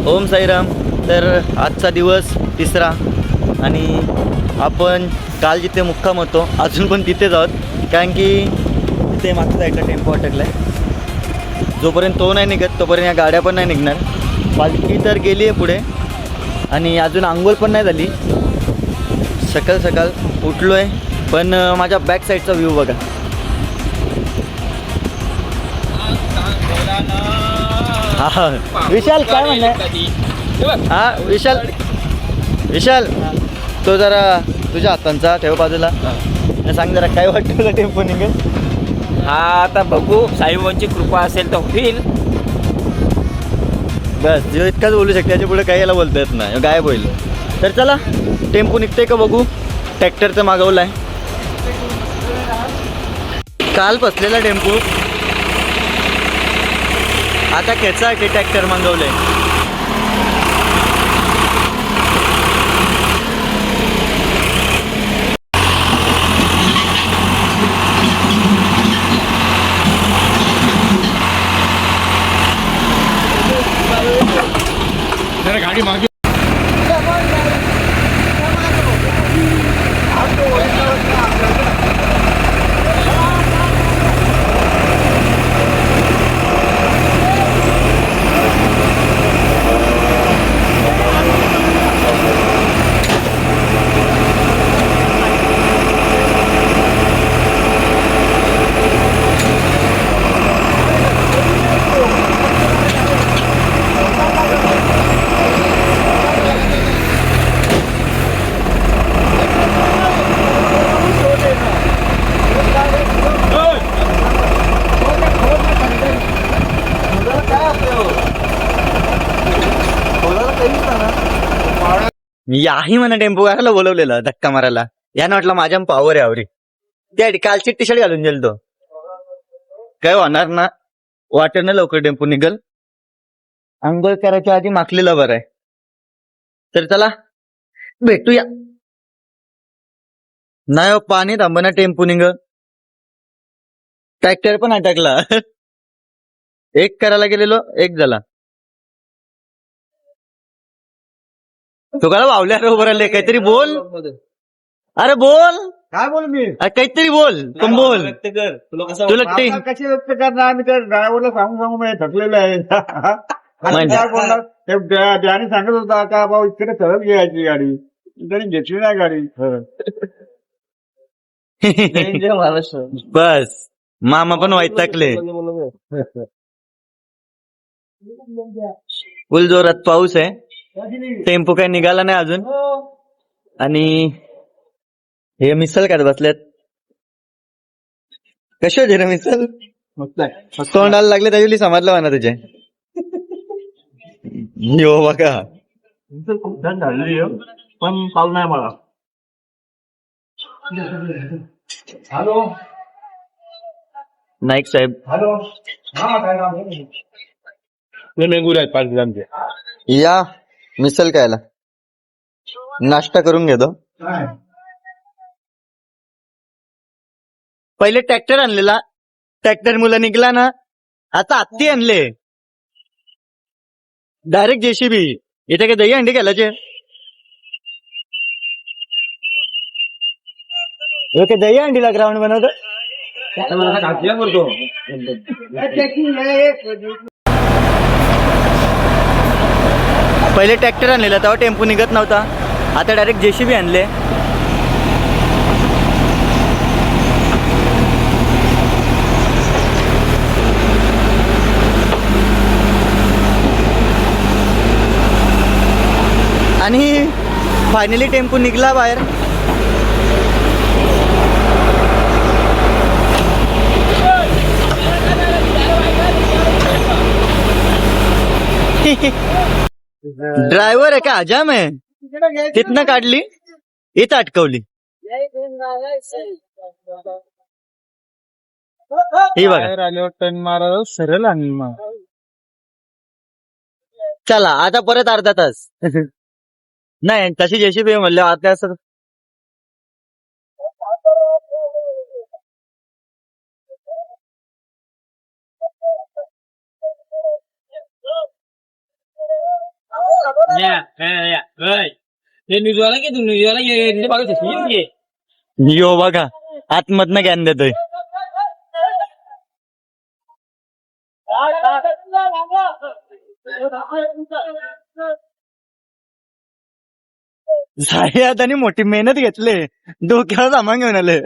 ओम साईराम. तर आजचा दिवस तिसरा आणि आपण काल जिथे मुक्काम होतो अजून पण तिथेच आहोत, कारण की तिथे मागच्या साईडला टेम्पो अटकला आहे. जोपर्यंत तो नाही निघत तोपर्यंत या गाड्या पण नाही निघणार. पालखी तर गेली आहे पुढे आणि अजून आंघोळ पण नाही झाली. सकाळ सकाळ उठलो आहे, पण माझ्या बॅक साईडचा व्ह्यू बघा. हा विशाल काय म्हणणं? हा विशाल विशाल तो जरा तुझ्या हातांचा ठेव बाजूला. सांग जरा काय वाटतं तुला टेम्पो निघेल? हा आता बघू, साईबाबांची कृपा असेल तर होईल. बस जो इतकाच बोलू शकते, त्याच्या पुढे काही याला बोलता येत नाही, गायब होईल. तर चला टेम्पो निघते का बघू. ट्रॅक्टरचं मागवलं आहे, काल बसलेला टेम्पो आता खेचासाठी ट्रॅक्टर मागवलं आहे. गाडी मागे याही म्हणा टेम्पो करायला बोलवलेलं धक्का मारायला. यानं वाटलं माझ्या पावर आहे आवरी. त्या कालची टी शर्ट घालून गेल तो. काय होणार ना, वाटेल ना लवकर टेम्पो निघल. आंघोळ करायच्या आधी माखलेलं बरं आहे. तर चला भेटूया. नाही हो, पाणी थांबना टेम्पो निघल. ट्रॅक्टर पण अटकला. एक करायला गेलेलो, एक झाला. तू काय वावल्या उभं राहिले, काहीतरी बोल. अरे बोल, काय बोल मी काहीतरी बोल. पण बोल तुला कशी व्यक्त करणार? आम्ही त्या ड्रायव्हरला सांगू मी थकलेलं आहे. म्हणजे? काय बोलणार? त्याने सांगत होता का भाऊ इकडे सरळ घ्यायची गाडी, त्यांनी घेतली नाही गाडी. बस मामा पण वैतागले. फुल जोरात पाऊस आहे. टेम्पो काही निघाला नाही अजून. आणि हे मिसल काय बसल्यात. कशी होती रे मिसल? तोंडाला लागले त्याच्याली समजलं म्हणा तुझे. यो बघा खूप छान झालेली पण पाऊस नाही मला. हॅलो नाईक साहेब. हॅलो हा काय नाव? मेंगुर आहेत पाच ग्रामचे. या मिसल खायला नाश्ता करून घेतो. पहिले ट्रॅक्टर आणलेला, ट्रॅक्टर मुलं निघला ना, आता हत्ती आणले. Direct JCB. इथे काय दही अंडी घालायचे? दही अंडीला ग्राउंड बनवतो. पहिले ट्रॅक्टर आणलेला तेव्हा टेम्पो निघत नव्हता, आता डायरेक्ट जेसीबी आणले. आणि फायनली टेम्पो निघला बाहेर. ड्रायव्हर आहे का हजाम आहे? तिथनं काढली, इथं अटकवली. ही बघा आल्यावर टर्न मारा सरळ आणि चला आता परत अर्धा तास. नाही तशी जेसीबी म्हणलं आता असं. यो बघा आतमधनं ज्ञान देतोय. झाली आणि मोठी मेहनत घेतली, डोक्यावर सामान घेऊन आले.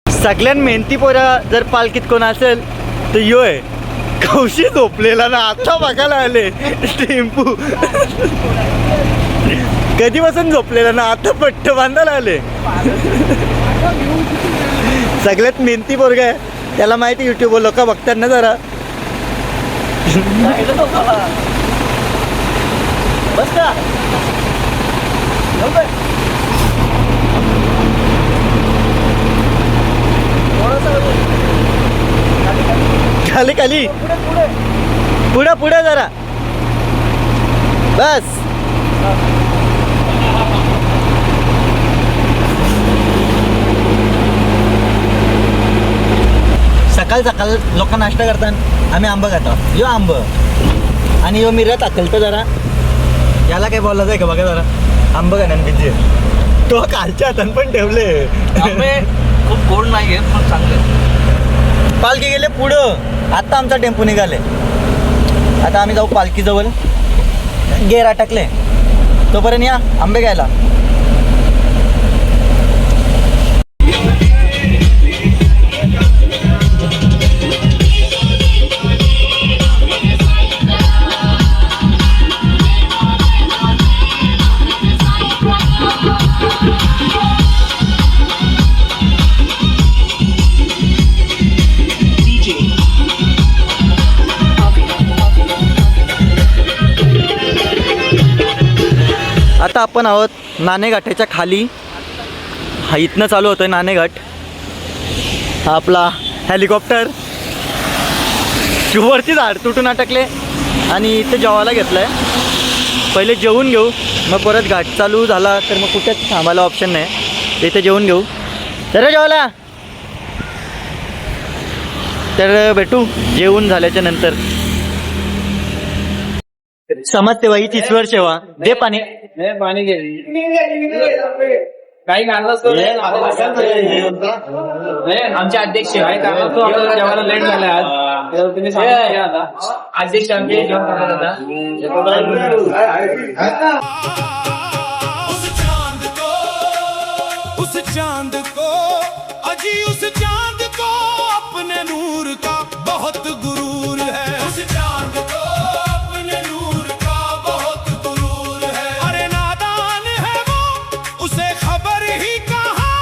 सगळ्यात मेहनती पोरा जर पालखीत कोण असेल तर यो आहे. कौशी झोपलेला ना आता बघायला आले टेम्पू. कधीपासून झोपलेला ना आता पट्ट बांधायला आले. सगळ्यात मेहनती पोरगा आहे, त्याला माहिती युट्यूबवर लोक बघतात ना जरा. बस का खाली खाली पुढे पुढे जरा बस. सकाळ सकाळ लोक नाश्ता करतात, आम्ही आंबा खातो. यो आंब आणि यो मिरत टाकलं जरा. याला काय बोलायचं आहे का बघा जरा. आंब का नाही बिजी तो कालच्या हातान पण ठेवले. खूप गोड नाही पण चांगले. पालखी गेले पुढं, आता आमचा टेम्पो निघाले. आता आम्ही जाऊ पालखीजवळ, गेर अटकले तोपर्यंत या आंबे घ्यायला. आता आपण आहोत नाणेघाटाच्या खाली. हा इथनं चालू होतोय नाणेघाट. हा आपला हेलिकॉप्टर वरती झाड तुटून अटकले आणि इथे जेवायला घेतलंय. पहिले जेवून घेऊ, मग परत घाट चालू झाला तर मग कुठेच थांबायला ऑप्शन नाही. इथे जेवून घेऊ तर जेवायला. तर भेटू जेवून झाल्याच्या नंतर. समजते ही 30 वर्ष सेवा दे पाणी. पाणी घे काही आमचे अध्यक्ष काही कारण आपल्याला जेवायला लेट झाला आज. तुम्ही सांगा अध्यक्ष आमचे जेवण करणार आता. उस चांद को अजी उस चांद को अपने नूर का बहुत गुरूर है. उस चांद को अपने नूर का बहुत गुरूर है. अरे नादान है वो उसे खबर ही कहाँ,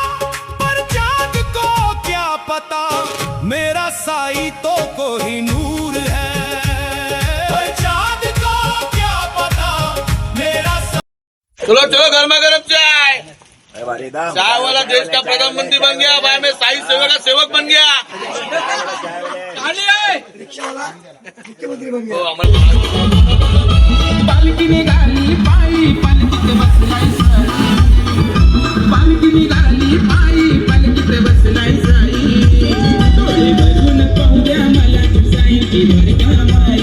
पर चांद को क्या पता मेरा साई तो कोई नूर है. चांद को क्या पता मेरा. चलो चलो गर्मा गर्म चाय. चाय वाला देश का प्रधानमंत्री बन गया, भाई मैं साई सेवा का सेवक बन गया. पालकी निघाली पायी पालकीत बसलाय साई. पालकी निघाली पायी पालकीत बसलाय साई. डोळे भरून पाहू द्या मला साईंची द्वारका माई.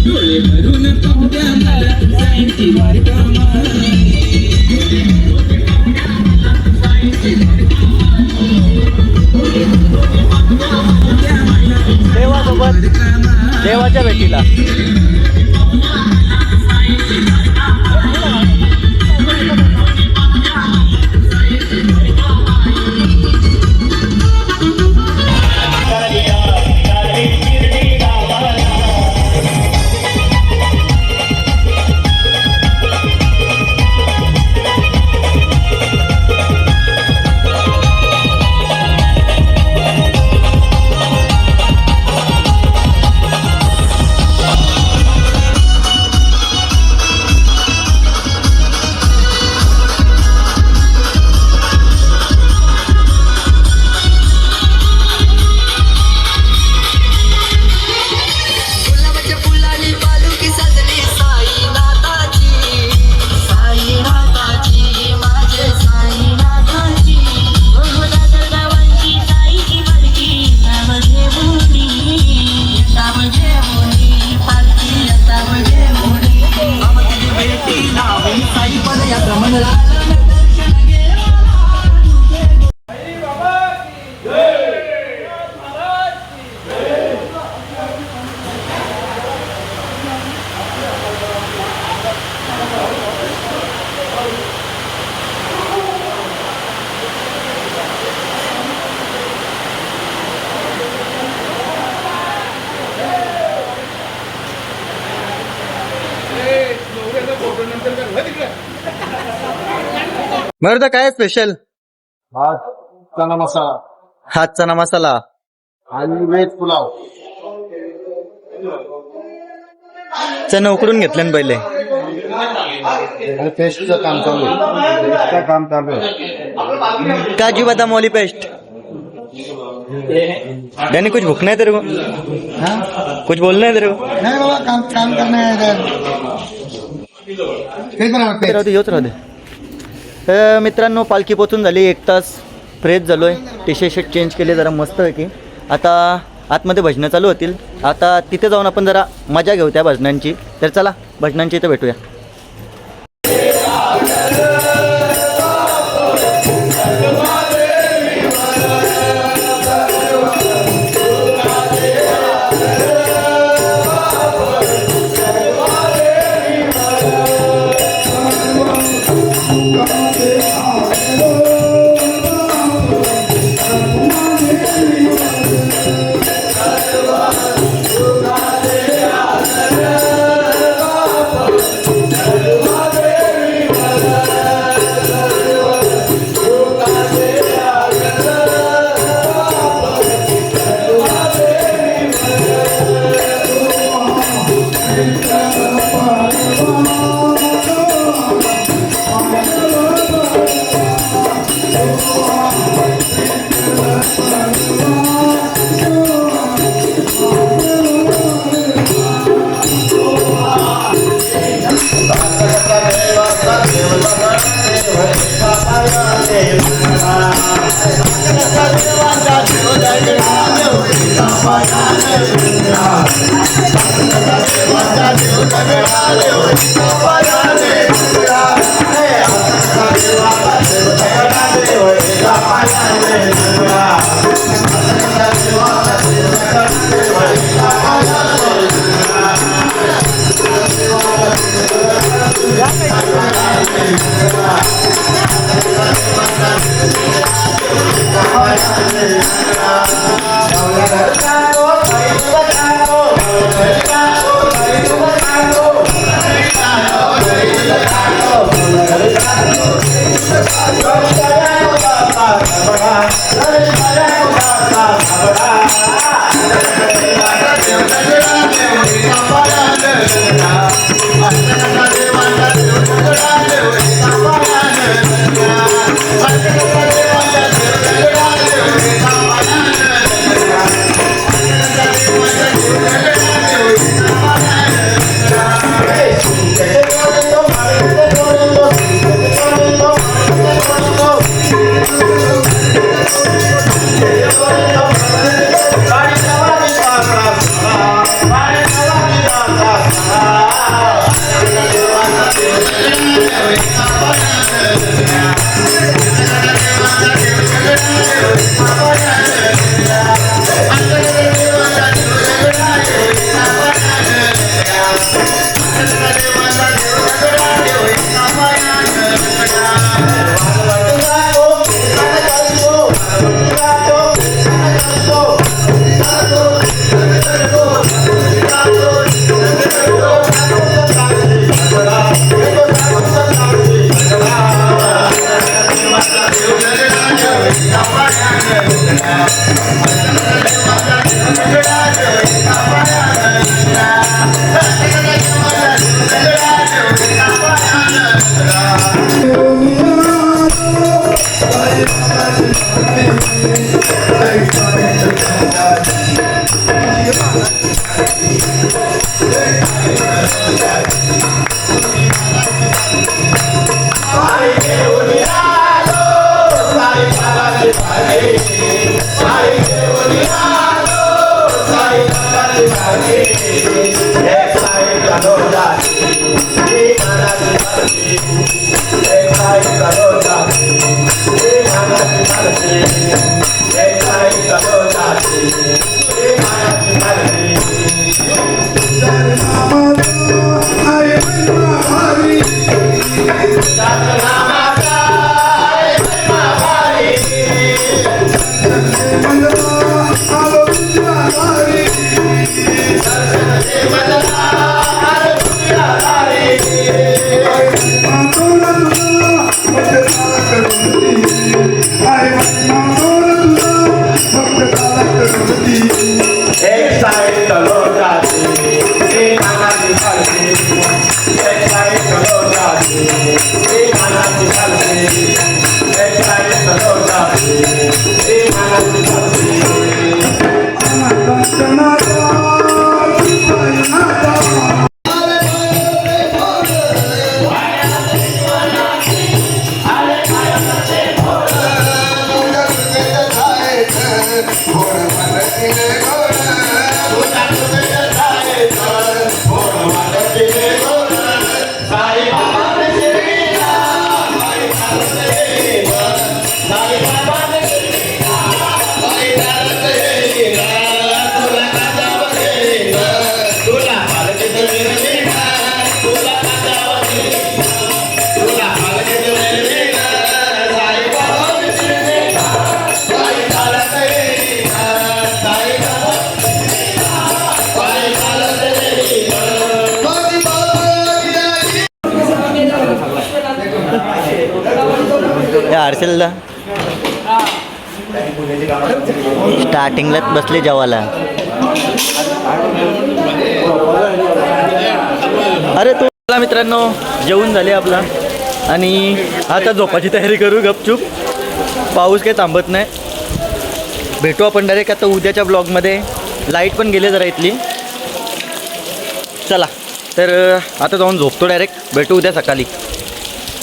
डोळे भरून पाहू द्या मला साईंची द्वारका माई. देवासोबत देवाच्या भेटीला. मग काय स्पेशल? भात, चना मसाला हात चना मसाला आणि व्हेज पुलाव. चणा उकडून घेतले ना पहिले. पेस्टचं काम चालू आहे. काम चालू आहे. काजू बदाम वाली पेस्ट. यानी कुछ भूख नहीं तेरे को? कुछ बोलना है तेरे को? नाही बाबा, काम करणे राहू दे, येत राहू दे. मित्रांनो, पालखी पोचून झाली. 1 तास फ्रेश झालोय. टी शर्ट चेंज केले जरा मस्त आहे की. आता आतमध्ये भजनं चालू होतील. आता तिथे जाऊन आपण जरा मजा घेऊ त्या भजनांची. तर चला भजनांची इथं भेटूया. एक साइड चलो जाती एक नानाची खालती एक साइड चलो जाती एक नानाची खालती एक साइड चलो जाती एक नानाची खालती या हर्षलला स्टार्टिंगलाच बसले जेवायला. अरे तू चला मित्रांनो, जेवून झाले आपला आणि आता झोपाची तयारी करू गपचूप. पाऊस काही थांबत नाही. भेटू आपण डायरेक्ट आता उद्याच्या ब्लॉगमध्ये. लाईट पण गेले जरा इथली. चला तर आता जाऊन झोपतो डायरेक्ट. भेटू उद्या सकाळी.